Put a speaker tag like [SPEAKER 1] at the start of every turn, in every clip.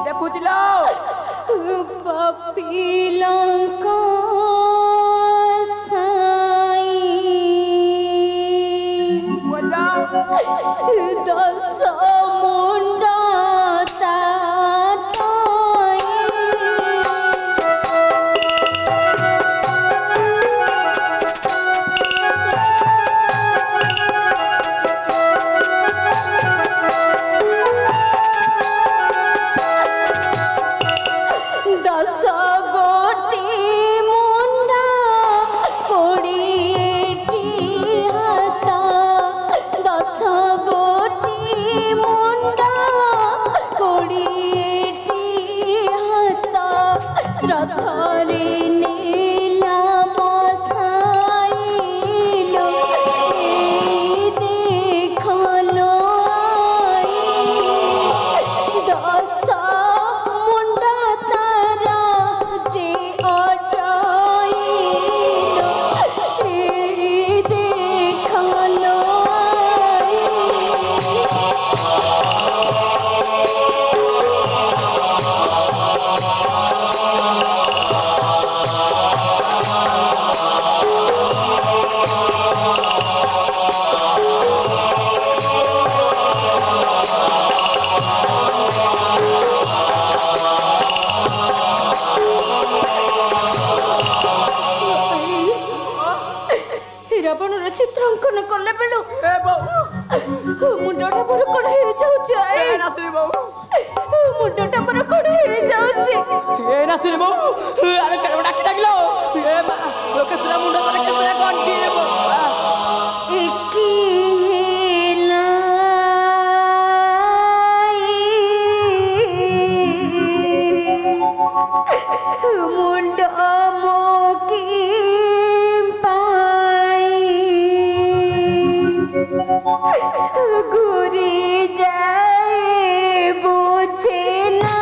[SPEAKER 1] देखुचिलो
[SPEAKER 2] पपीलंका साई
[SPEAKER 1] बोला
[SPEAKER 2] दस मुंडा चित्रांकन कले बेलु मुंडटा पर कोन हे जाउछ ए
[SPEAKER 1] नासुनी बाबू
[SPEAKER 2] मुंडटा पर कोन हे जाउछ
[SPEAKER 1] ए नासुनी बाबू अरे केडा डाकी डाकिलो ए मा लोके तुरा मुंडा तरे केतरा गंठी हेबो
[SPEAKER 2] एकी हेला मुंड मोकी घुरी जाए बुझे ना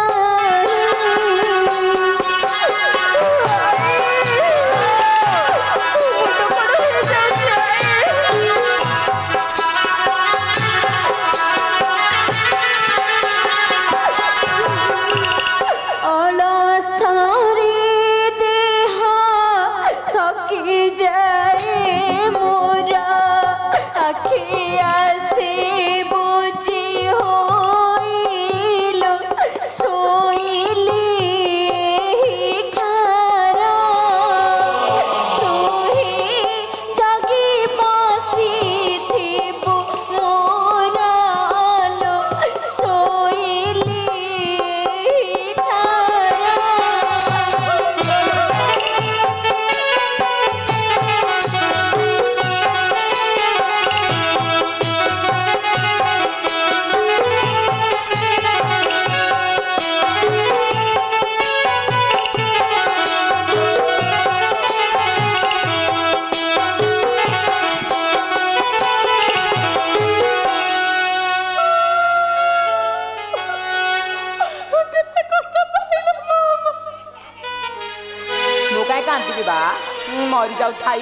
[SPEAKER 1] मरी जाऊ थाई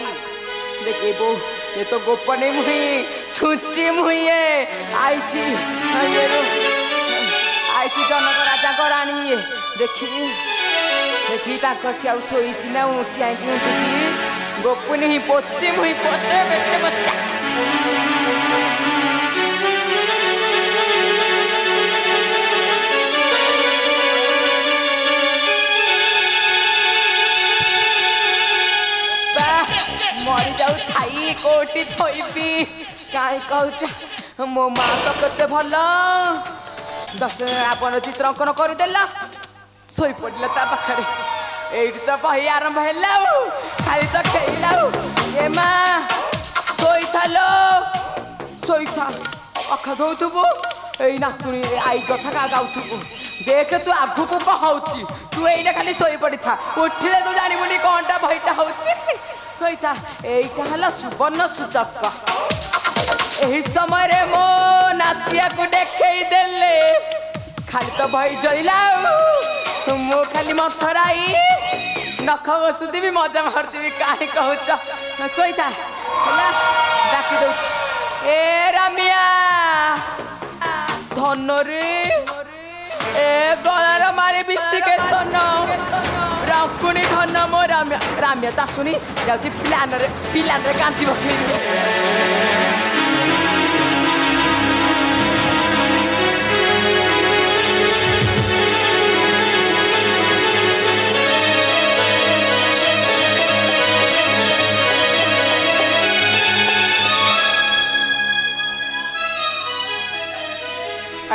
[SPEAKER 1] देखे बो ये तो गोपने मुही छुच्ची मुही आईची आईची जनक राजा को रानी देखी देखी ताको सियाउ सोईची ना ऊंची आईकी उठुची गोपने ही पोच्चे मुही पोत्रे बेटे बच्चा मरी जाऊ थाई कोटी थोइबी काई कहूच मो माँ तो केते भल दस आपण चित्रांकन करदेला सोई पड़ला ता पाखरे एठी तो बही आरंभ हैला खाली तो खेला ए माँ सोई थालो सोई था अखा धोउथबो एई नातुनी आई कथा का गाउथबो देख तू आगु को कहउची तू एइना खाली सोई पड़ी था उठिले तू जानिबुनी कोनटा भईटा होउची सोईता एइटा हला सुवर्ण सूचक एही समय रे मो नातिया को देखई देले खाली तो भई जइला मो खाली मथराई नख बसुदी भी मजा मारती काहे कहूच सोईता हला डाकी दउछ ए रामिया धन रे ए गलार मारे बिसिके सन रकुनी धन मो राम्या राम्या ता सुनी जाउची पिलान रे कांती बखेई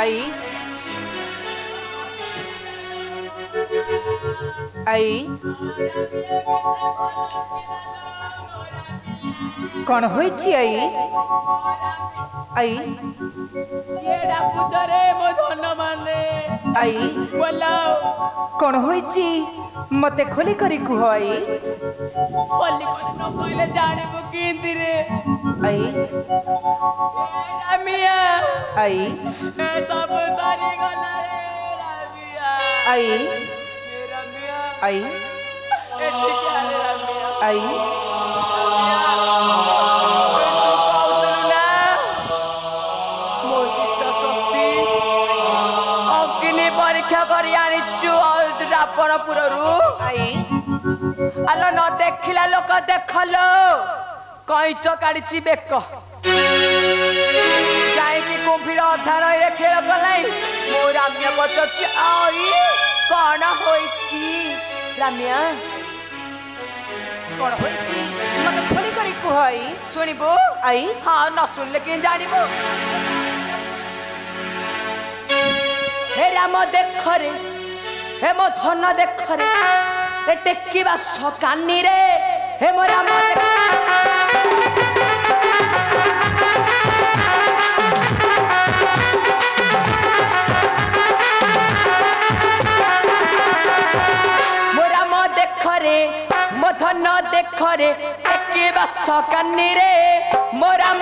[SPEAKER 3] आई आई कौन होइछि आई आई
[SPEAKER 1] ये डाकुछ रे मो धन माने
[SPEAKER 3] आई
[SPEAKER 1] बोला
[SPEAKER 3] कौन होइछि मते खोली करी कुह आई
[SPEAKER 1] खोली कोन न कहले जानिबो किंती रे
[SPEAKER 3] आई
[SPEAKER 1] रामिया
[SPEAKER 3] आई
[SPEAKER 1] ए सब सारी गला रे रामिया
[SPEAKER 3] आई
[SPEAKER 1] रामिया
[SPEAKER 3] आई
[SPEAKER 1] ए ठीक है रे रामिया
[SPEAKER 3] आई
[SPEAKER 1] परीक्षा करी आनिचु रापणपुरु
[SPEAKER 3] आई
[SPEAKER 1] आलो न देखिला लोक देखलो कैच काढ़ी बेक जाइकी कुम्भीर अधार खेल कलाई मो रामिया पचार आई कौन होइछि रामिया
[SPEAKER 3] कौन होइछि मते खोली करी कुह आई
[SPEAKER 1] सुनिबो
[SPEAKER 3] आई
[SPEAKER 1] हाँ न सुनले कि जानिबो हे राम देख रे हे मो धन देख रे ए टेकिबा सकानी रे हे मो राम मो राम देख रे मो धन देख रे टेकिबा सकानी रे मो राम